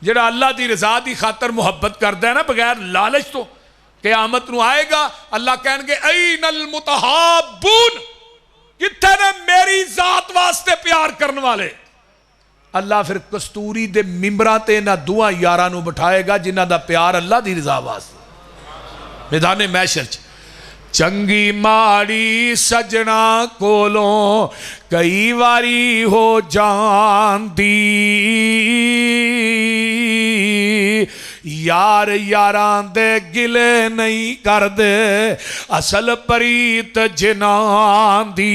جڑا اللہ دی رضا دی خاطر محبت کردا ہے نا بغیر لالچ تو قیامت نو آئے گا اللہ کہیں گے این المتحابون کتنے نے میری ذات واسطے پیار کرنے والے اللہ پھر کستوری دے ممبران تے نہ دعا یارانو بٹھائے گا جنہ دا پیار اللہ دی رضا واسطے میدان محشر چنگی ماڑی سجنا کولوں کئی واری ہو جان دی یار یاران دے گلے نہیں کر دے اصل پریت جنان دی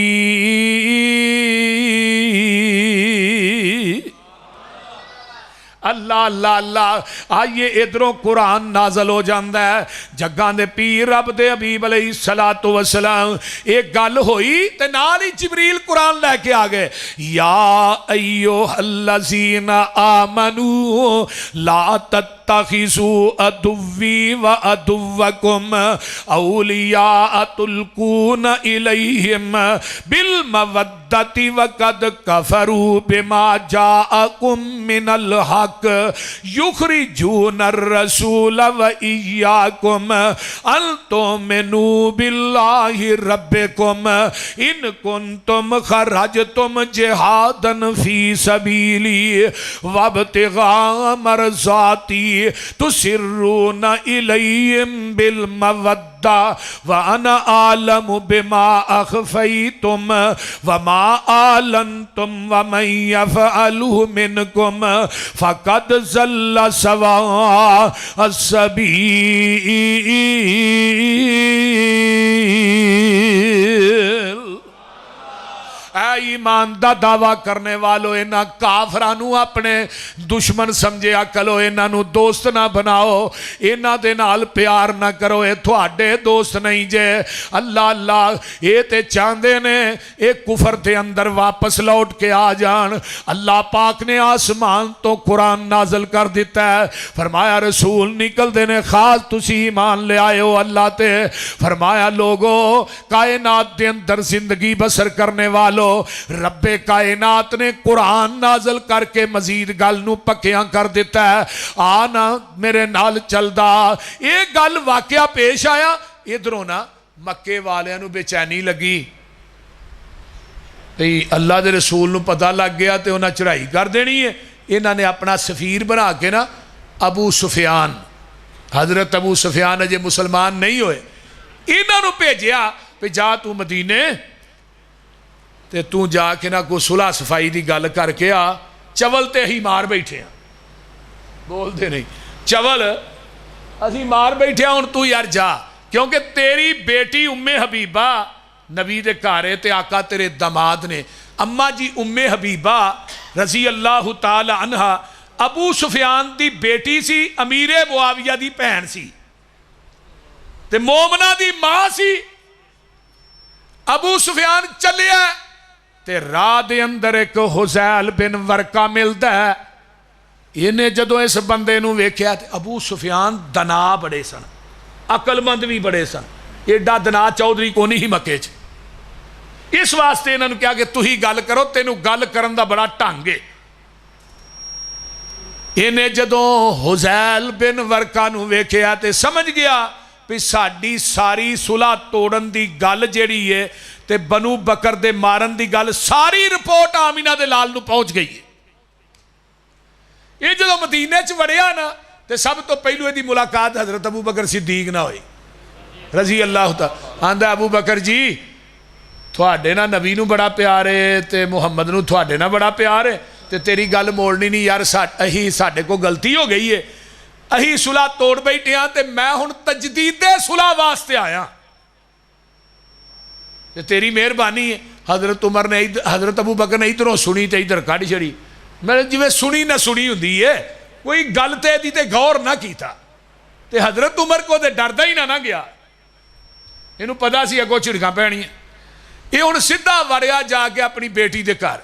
اللہ اللہ اللہ آئیے ادھروں قرآن نازل ہو جاندہ ہے جگان دے پیر رب دے حبیب علیہ السلام ایک گل ہوئی تے نالی جبریل قرآن لے کے آگئے یا ایوہ الذین آمنوا لا تتخذوا عدوی و عدوکم اولیاء تلقون الیہم بالمودت وقد کفروا بما جاءکم من الحق یخرجون الرسول و ایاکم ان تؤمنوا باللہ ربکم ان کنتم خرجتم جہادا فی سبیلی وابتغاء مرضاتی تسرون الیہم بالمودت وَأَنَا أَعْلَمُ بِمَا أَخْفَيْتُمْ وَمَا أَعْلَنْتُمْ وَمَنْ يَفْعَلْهُ مِنْكُمْ فَقَدْ ضَلَّ سَوَاءَ السَّبِيلِ اے ایمان دا دعویٰ کرنے والو اینا کافرانو اپنے دشمن سمجھے اکلو اینا نو دوست نہ بناؤ اینا دے نال پیار نہ کرو اے تھوڑے دوست نہیں جے اللہ اللہ اے تے چاندے نے اے کفر دے اندر واپس لوٹ کے آ جان اللہ پاک نے آسمان تو قرآن نازل کر دیتا ہے فرمایا رسول نکل دینے خاص تسی ایمان لے آئے ہو اللہ تے فرمایا لوگو کائنات دے اندر زندگی بسر کرنے والو رب کائنات نے قرآن نازل کر کے مزید گل نو پکیاں کر دیتا ہے آنا میرے نال چل دا ایک گل واقعہ پیش آیا ادھروں نا مکے والے نو بے چینی لگی اللہ دے رسول نو پتہ لگ گیا تے انہاں چڑھائی کر دینی ہے انہاں نے اپنا سفیر بنا کے نا ابو سفیان حضرت ابو سفیان اجے مسلمان نہیں ہوئے انہاں نو بھیجیا پہ جا تو مدینے تے تو جا کے نہ کو صلح صفائی دی گل کر کے آ چول تے ہی مار بیٹھے ہیں بول دے نہیں چول اسی مار بیٹھے ہیں تو یار جا کیونکہ تیری بیٹی ام حبیبہ نبی دے کارے تے آقا تیرے دماد نے اماں جی ام حبیبہ رضی اللہ تعالی عنہ ابو سفیان دی بیٹی سی امیر معاویہ دی پہن سی تے مومنہ دی ماں سی ابو سفیان چلیا تے راہ دے اندر ایک حزیل بن ورقہ ملتا ہے انہیں جدو اس بندے نو ویکھیا تے ابو سفیان دنا بڑے سن عقل مند بھی بڑے سن ایڈا دنا چودھری کو نہیں مکے چ اس واسطے انہوں نے کہا کہ تو ہی گل کرو تینو گل کرن دا بڑا ٹانگے انہیں جدو حزیل بن ورقہ نو ویکھیا تے سمجھ گیا پہ ساڑی ساری صلح توڑن دی گل جیڑی ہے تے بنو بکر دے مارن دی گل ساری رپورٹ آمینہ دے لال نو پہنچ گئی ہے یہ جدو مدینہ چ وڑیا نا تے سب تو پہلو دی ملاقات حضرت ابو بکر صدیق نہ ہوئی رضی اللہ تعالیٰ آندہ ابو بکر جی تھوڑے نا نبی نو بڑا پیار ہے تے محمد نو تھوڑے نا بڑا پیار ہے تے تیری گل موڑنی نہیں یار اہی ساڑے کو غلطی ہو گئی ہے اہی صلح توڑ بیٹھے ہیں تے میں ہن تجدید صلح واسطے آیا تے تیری مہربانی ہے حضرت عمر نے حضرت ابو بکر نے ادھروں سنی تے ادھر کھڑی چھڑی میں جویں سنی نہ سنی ہوندی ہے کوئی گل تے دی تے غور نہ کیتا تے حضرت عمر کو تے ڈردا ہی نہ گیا انہوں پتہ سی اگوں چھڑکاں پینی ہے یہ ہن سیدھا وڑیا جا کے اپنی بیٹی دے گھر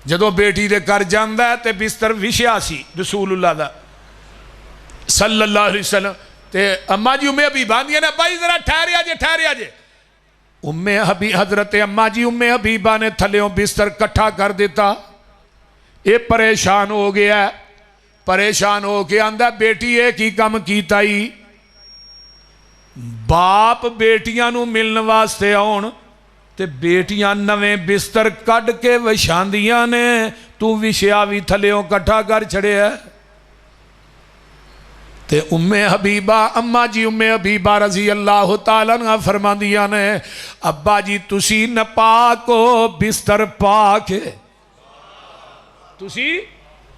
جدو بیٹی دے گھر جاندا ہے تے بستر وچھیا سی رسول اللہ دا صلی اللہ علیہ وسلم تے اماں جی امیں حبیبہ آندیاں نے بھائی ذرا ٹھہریا جے حضرت اماں جی امیں حبیبہ نے تھلیوں بستر کٹھا کر دیتا یہ پریشان ہو گیا ہے پریشان ہو کے آندا بیٹی یہ کی کم کیتا ہی باپ بیٹیاں نو ملن واسطے آن تے بیٹیاں نویں بستر کڈ کے وچھاندیاں نے تو وشیا بھی تھلیوں کٹھا کر چھڑے ہے تے ام حبیبہ اما جی ام حبیبہ رضی اللہ تعالیٰ عنہ فرما دیا نے ابا جی تسی نپاک ہو بستر پاک ہے تسی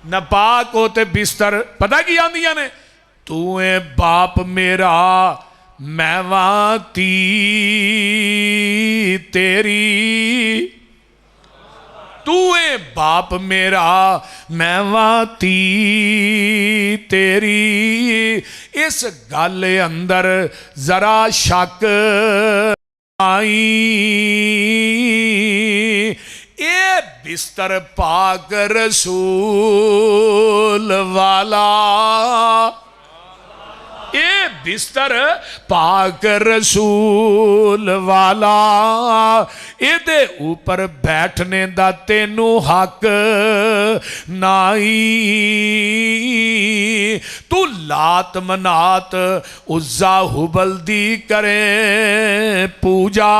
نپاک ہو تے بستر پتہ کی آندیاں نے تو اے باپ میرا میں واتی تیری تو اے باپ میرا میں واتی تیری اس گل اندر ذرا شک آئی اے بستر پاک رسول والا اے بستر پاک رسول والا اے دے اوپر بیٹھنے دا تینو حق نائی تو لات منات عزا حبل دی کرے پوجا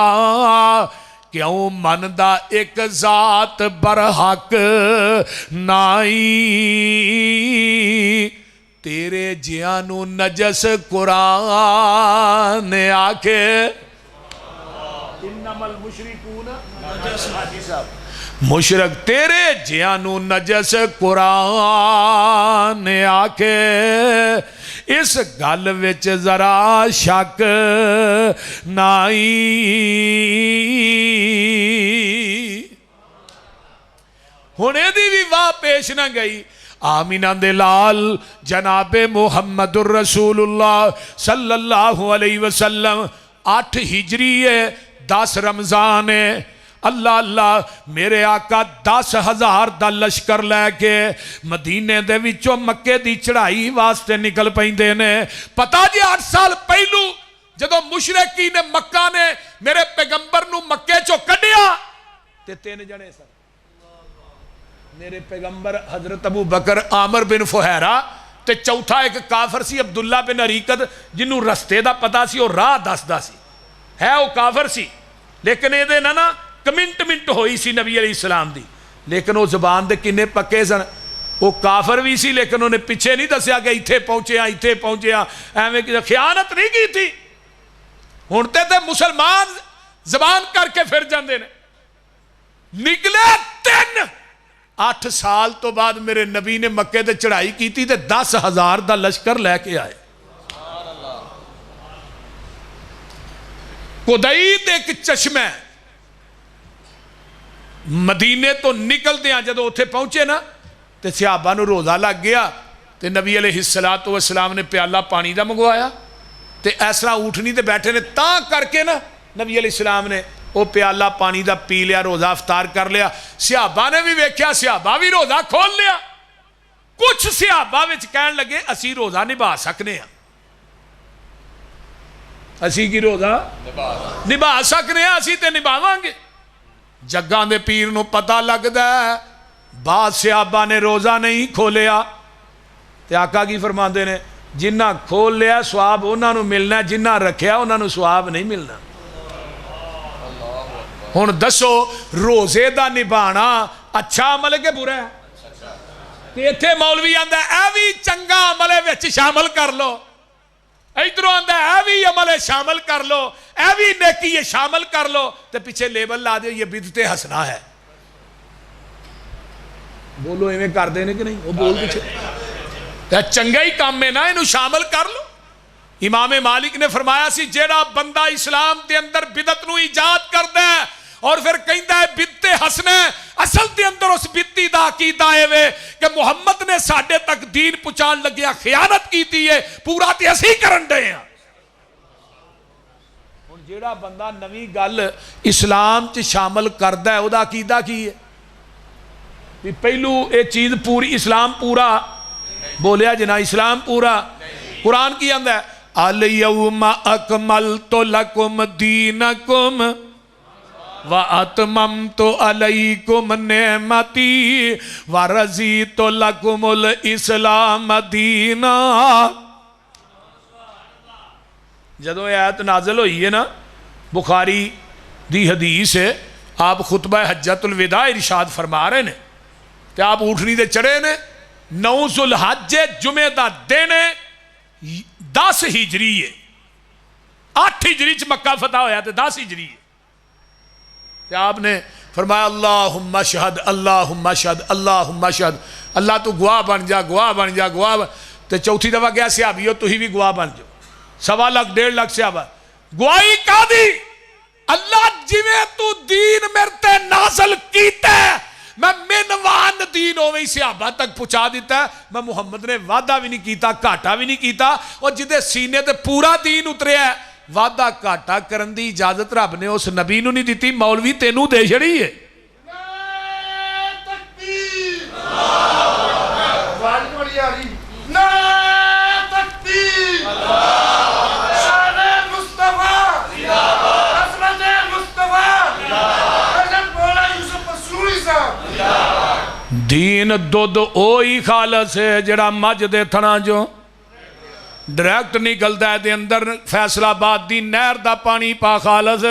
کیوں من دا ایک ذات برحق نائی تیرے جیانو نجس قرآن آکے انما المشرکون نجس حاجی صاحب مشرک تیرے جیانو نجس قرآن آکے اس گل وچ ذرا شک نائی ہونے دی بھی واہ پیش نہ گئی آمینہ دے لال جناب محمد الرسول اللہ صلی اللہ علیہ وسلم 8 ہجری ہے 10 رمضان ہے اللہ اللہ میرے آقا 10,000 دا لشکر لے کے مدینے دے وچوں مکے دی چڑھائی واسطے نکل پیندے نے پتہ جی 8 سال پہلو جدو مشرکین مکہ نے میرے پیغمبر نو مکے چو کڈیا تے 3 جنے سن میرے پیغمبر حضرت ابو بکر عامر بن فہیرہ تے چوتھا ایک کافر سی عبداللہ بن عریقد جنہوں رستے دا پتا سی اور راہ دسدا سی ہے وہ کافر سی لیکن یہ دے نا کمنٹ ہوئی سی نبی علیہ السلام دی لیکن وہ زبان دے کنے پکے سن وہ کافر بھی سی لیکن انہیں پیچھے نہیں دسیا کہ ایتھے پہنچے ایویں خیانت نہیں کی تھی ہونتے تے مسلمان زبان کر کے پھر جاندے نے نکلے 8 سال تو بعد میرے نبی نے مکے تے چڑھائی کی تھی تے 10,000 دا لشکر لے کے آئے قدید ایک چشمہ مدینے تو نکل دیا جدو اتھے پہنچے نا تے صحابہ نو روزہ لگ گیا تے نبی علیہ السلام نے پیالہ پانی دا منگوایا تے ایسا اٹھنی تے بیٹھے نے تاں کر کے نا نبی علیہ السلام نے وہ پیالہ پانی دا پی لیا روزہ افطار کر لیا صحابہ نے بھی ویکھیا صحابہ بھی روزہ کھول لیا کچھ صحابہ وچ کہن لگے اسی روزہ نبھا سکنے ہیں اسی کی روزہ نبھا سکنے ہیں اسی تے نبھاواں گے جگاں دے پیر نو پتہ لگدا ہے بعد صحابہ نے روزہ نہیں کھولیا تے آقا کی فرماندے نے جنہ کھول لیا سواب انہاں نو ملنا جنہ رکھیا انہاں نو سواب نہیں ملنا ہن دسو روزے دا نبھانا اچھا عمل ہے کہ برا ہے تے ایتھے مولوی آندا اے وی چنگا عمل وچ شامل کر لو ادھروں آندا اے وی عمل شامل کر لو اے وی نیکی شامل کر لو تے پیچھے لیبل لا دے یہ بدعت حسنہ ہے بولو ایویں کر دے نے کہ نہیں وہ بول پیچھے چنگا ہی کام میں نا انہوں شامل کر لو امام مالک نے فرمایا سی جیڑا بندہ اسلام دے اندر بدعت نو ایجاد کر دے اور پھر کہندا ہے بدعت حسنہ اصل دے اندر اس بدعتی دا عقیدہ ہے کہ محمد نے ساڈے تک دین پہنچان لگیا خیانت کیتی ہے پورا تے اسی کرن دے ہیں ہن جیڑا بندہ نویں گل اسلام چ شامل کردا ہے او دا عقیدہ کی ہے بھی پہلو اے چیز پوری اسلام پورا بولیا جنا اسلام پورا قرآن کی آندا ہے الیوم اکملت لکم دینکم وَأَتْمَمْتُ عَلَيْكُمْ نِعْمَتِي وَرَضِيتُ لَكُمُ الْإِسْلَامَ دِينًا۔ جدو آیت نازل ہوئی ہے نا، بخاری دی حدیث ہے، آپ خطبہ حجت الوداع ارشاد فرما رہے ہیں کہ آپ اٹھنی دے چڑھے نے 9 ذوالحج جمعہ دا دن 10 ہجری ہے، 8 ہجری چ مکہ فتح ہویا تے 10 ہجری ہے، کہ آپ نے فرمایا اللہم اشہد اللہم اشہد اللہم اشہد، اللہ تو گواہ بن جا گواہ بن جا گواہ بن۔ تے چوتھی دفعہ گیا صحابیو تو ہی بھی گواہ بن جو، 1.25 لاکھ 1.5 لاکھ صحابہ گواہی کا دی، اللہ جویں تو دین مرتے نازل کیتا ہے میں منوان دین ہوئی صحابہ تک پہنچا دیتا ہے، میں محمد نے وعدہ بھی نہیں کیتا گھاٹا بھی نہیں کیتا، اور جدے سینے تے پورا دین اترے ہے، وعدہ گھاٹا کرن دی اجازت رب نے اس نبی نو نہیں دیتی، مولوی تینوں دے چھڑی ہے۔ دین دودھ اوہی خالص ہے جڑا مجھ دے تھنا جو ڈائریکٹ نکلتا ہے، دے اندر فیصلہ آباد دی نہر دا پانی پا خالص،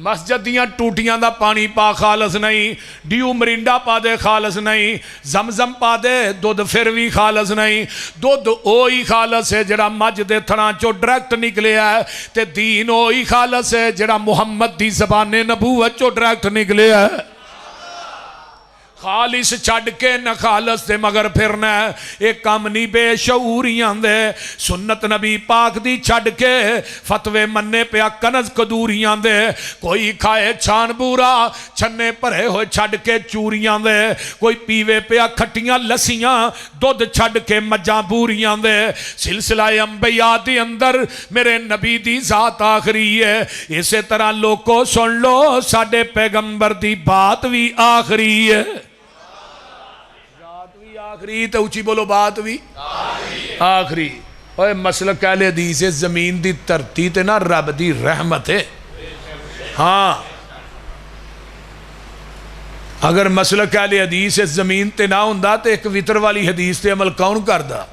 مسجد دیاں ٹوٹیاں دا پانی پا خالص نہیں، ڈیو مرینڈا پا دے خالص نہیں، زمزم پا دے دودھ پھر بھی خالص نہیں، دودھ اوہی خالص ہے جڑا مجھ دے تھنا چو ڈائریکٹ نکلے ہے، تے دین اوہی خالص ہے جڑا محمد دی زبان نبوت چو ڈائریکٹ نکلے ہے۔ خالص چھڑ کے نہ خالص دے مگر پھرنا ہے، ایک کام نہیں بے شعوریاں دے، سنت نبی پاک دی چھڑ کے فتوے مننے پیا کنز قدوریاں دے، کوئی کھائے چھان بورا چھنے پرے ہوئے چھڑ کے چوریاں دے، کوئی پیوے پیا کھٹیاں لسیاں دودھ چھڑ کے مجاں بوریاں دے، سلسلہ انبیاء دی اندر میرے نبی دی ذات آخری ہے، اسی طرح لوگوں سن لو ساڑھے پیغمبر دی بات بھی آخری ہے، آخری تو اچھی بولو بات بھی آخری۔ اوہ مسلک اہل حدیث زمین دی ترتی تے نا رب دی رحمت ہے، ہاں اگر مسلک اہل حدیث زمین تے نہ ہوندا تے ایک وطر والی حدیث تے عمل کون کردا؟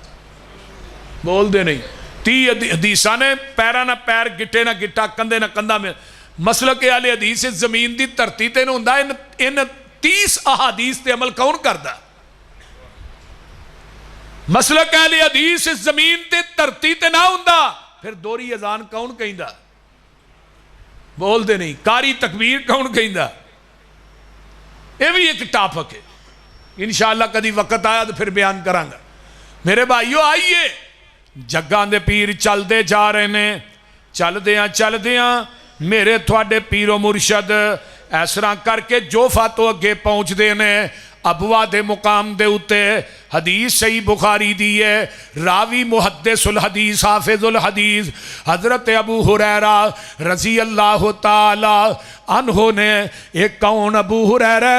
بول دے نہیں، 30 حدیثاں نے پیرا نہ پیر گٹے نہ گٹا کندے نہ کندہ میں، مسلک اہل حدیث زمین دی ترتی تے نہ ہوندا، ان 30 احادیث تے عمل کون کردا؟ مسلک اہل حدیث زمین تے ترتی تے نہ ہوندا پھر دوری اذان کون کہیندا؟ بول دے نہیں، کاری تکبیر کون کہیندا؟ یہ بھی ایک ٹاپک ہے، انشاءاللہ کدی وقت آیا تو پھر بیان کرانگا۔ میرے بھائیو آئیے، جگاں دے پیر چل دے جا رہے نے، چل دیاں میرے تھوڑے پیر و مرشد ایسرا کر کے جو فاتو اگے پہنچ دے نے، ابوا دے مقام دے اتے حدیث صحیح بخاری دی ہے، راوی محدث الحدیث حافظ الحدیث حضرت ابو ہریرہ رضی اللہ تعالی عنہ نے، ایک کون ابو ہریرہ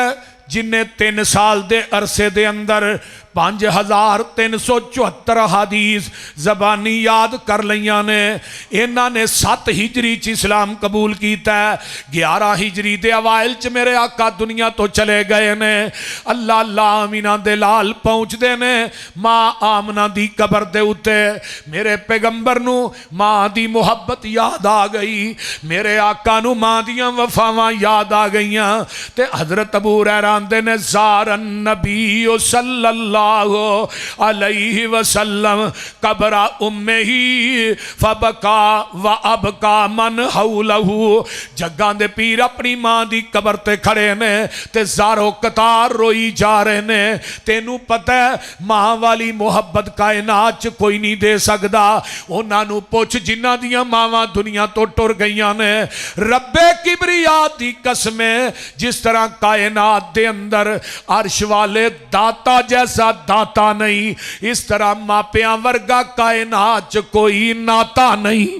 جن نے 3 سال دے عرصے دے اندر 5374 حدیث زبانی یاد کر لیاں نے، انہاں نے 7 ہجری چ اسلام قبول کیتا ہے، 11 ہجری دے اوائل چ میرے آقا دنیا تو چلے گئے نے، اللہ آمینہ دے لال پہنچ دے نے، ماں آمنہ دی قبر دے اتے میرے پیغمبر نو ماں دی محبت یاد آ گئی، میرے آقا نو ماں دیاں وفاواں یاد آ گئیاں، تے حضرت ابو ہریرہ دے نے زار النبی صلی اللہ علیہ وسلم قبر امہی فبکا و ابکا من حولہ، جگاں دے پیر اپنی ماں دی قبر تے کھڑے نے تے زارو قطار روئی جا رہے نے، تینوں پتہ ہے ماں والی محبت کائنات چ کوئی نہیں دے سکدا، انہاں نو پوچھ جنہاں دیاں ماواں دنیا تو ٹر گئیاں نے، رب کبریا دی قسمیں جس طرح کائنات دے اندر عرش والے داتا جیسا داتا نہیں، اس طرح ماپیاں ورگا کائنات کوئی ناتا نہیں۔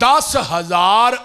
10,000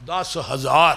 10,000।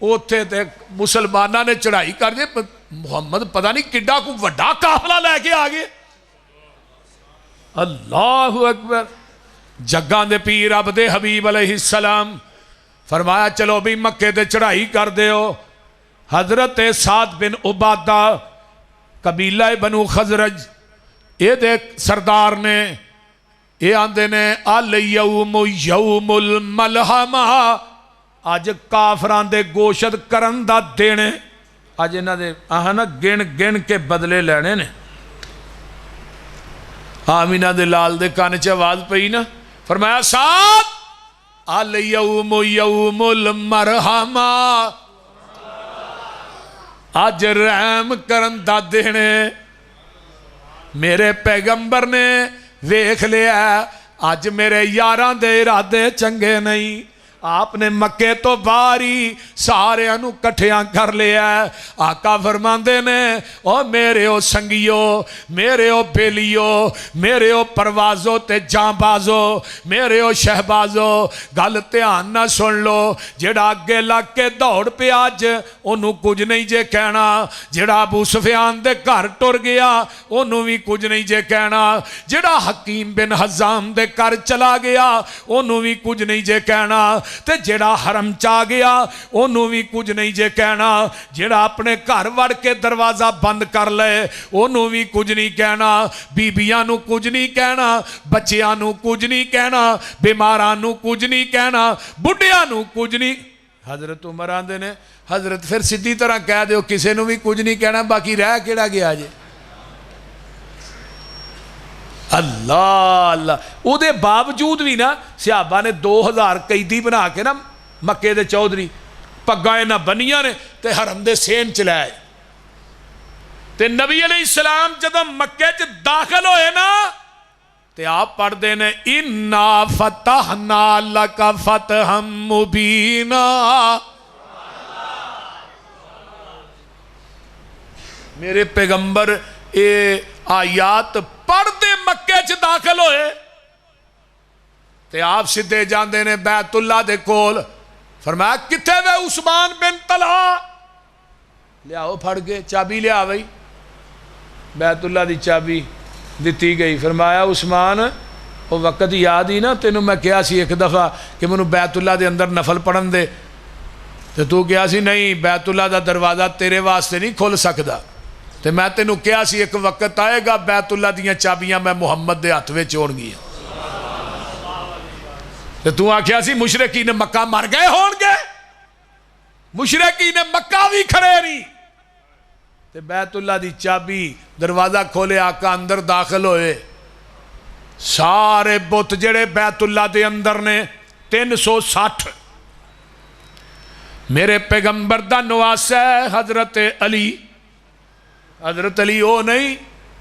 اوتھے تے مسلمانہ نے چڑھائی کر دے محمد پتہ نہیں کڈا کو وڈا قافلہ لے کے آگے اللہ اکبر جگان دے پیر عبد حبیب علیہ السلام فرمایا چلو بھی مکے تے چڑھائی کر دے ہو حضرت سعد بن عبادہ قبیلہ بنو خزرج یہ دیکھ سردار نے یہ آندے نے الیوم یوم الملحمہ آج کافران دے گوشت کرن دا دینے آج انہاں دے آہنا گن گن کے بدلے لینے نے آمینہ دے لال دے کانے چاہ آواز پہی نا فرمایا سعد الیوم یوم المرحمہ آج رحم کرن دا دینے میرے پیغمبر نے ویکھ لیا آج میرے یاران دے ارادے چنگے نہیں آپ نے مکے تو باری سارے انو کٹھیاں کر لیا آقا فرماندے نے او میرے او سنگیو میرے او بیلیو میرے او پروازو تے جان بازو میرے او شہبازو گل دھیان نہ سن لو جڑا اگے لگ کے دوڑ پہ آج انہوں کچھ نہیں جے کہنا جڑا ابو سفیان دے گھر ٹر گیا انہوں بھی کچھ نہیں جے کہنا جڑا حکیم بن حزام دے گھر چلا گیا انہوں بھی کچھ نہیں جے کہنا تے جڑا حرم چاہ گیا انہوں بھی کچھ نہیں جے کہنا جڑا اپنے گھر وڑ کے دروازہ بند کر لے انہوں بھی کچھ نہیں کہنا بیبیانو کچھ نہیں کہنا بچیانو کچھ نہیں کہنا بیمارانو کچھ نہیں کہنا بڑھیانو کچھ نہیں حضرت عمر آندے نے حضرت پھر سیدھی طرح کہہ دے کسے نو بھی کچھ نہیں کہنا باقی رہ کیڑا گیا جے اللہ اللہ او دے باوجود بھی نا صحابہ نے 2000 قیدی بنا کے نا مکے دے چودھری پگائے نہ بنیاں نے تے حرم دے سین چلائے تے نبی علیہ السلام جدو مکے چ داخل ہوئے نا تے آپ پڑھ دے نے اِنَّا فَتَحْنَا لَكَ فَتْحًا مُبِينًا میرے پیغمبر اے آیات پڑھ دے مکے چ داخل ہوئے تے آپ سدھے جاندے نے بیت اللہ دے کول فرمایا کتے وے عثمان بن طلحہ لیاؤ پھڑ کے چابی لیا بھئی بیت اللہ دی چابی دیتی گئی فرمایا عثمان وہ وقت یاد ہی نا تینوں میں کیا سی ایک دفعہ کہ منو بیت اللہ دے اندر نفل پڑھن دے تو کیا سی نہیں بیت اللہ دا دروازہ تیرے واسطے نہیں کھول سکدا تے میں تینوں کیا سی ایک وقت آئے گا بیت اللہ دیاں چابیاں میں محمد دے ہاتھ وچ چھوڑ گیا تے تو آکھیا سی مشرکین مکہ مر گئے ہون گے مشرکین مکہ بھی کھڑے نہیں تے بیت اللہ دی چابی دروازہ کھولے آقا اندر داخل ہوئے سارے بت جڑے بیت اللہ دے اندر نے 360 میرے پیغمبر دا نواس ہے حضرت علی او نہیں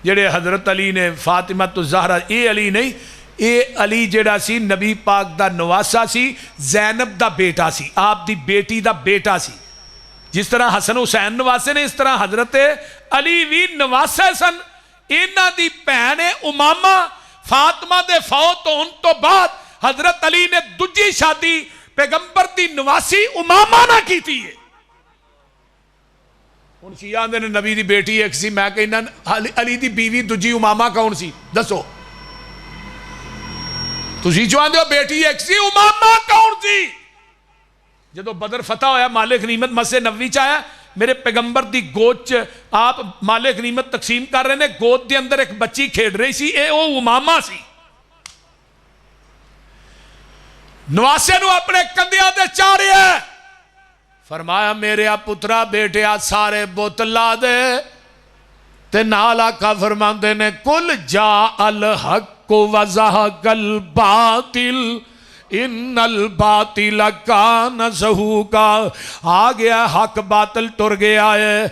جڑے حضرت علی نے فاطمہ تو زہرہ اے علی نہیں اے علی جڑا سی نبی پاک دا نواسا سی زینب دا بیٹا سی آپ دی بیٹی دا بیٹا سی جس طرح حسن حسین نواسے نے اس طرح حضرت علی بھی نواسے سن اینا دی بہن امامہ فاطمہ دے فوت ہون تو بعد حضرت علی نے دوجی شادی پیغمبر دی نواسی امامہ نہ کی تھی ان شیعہ نے نبی دی بیٹی ایک سی میں کہنا علی دی بیوی دوجی امامہ کون سی دسو تسی جوان دے بیٹی ایک سی امامہ کون سی جدو بدر فتح ہویا مالک غنیمت مسجد نبوی چاہیا میرے پیغمبر دی گود آپ مالک غنیمت تقسیم کر رہے ہیں گود دے اندر ایک بچی کھیڑ رہی سی اے او امامہ سی نواسے نو اپنے کندیاں دے چارے ہے فرمایا میرے پترا بیٹیا سارے بت لا دے تے نال آقا فرماندے نے کل جا الحق وزہق الباطل ان الباطل کان زہوقا آ گیا حق باطل ٹر گیا ہے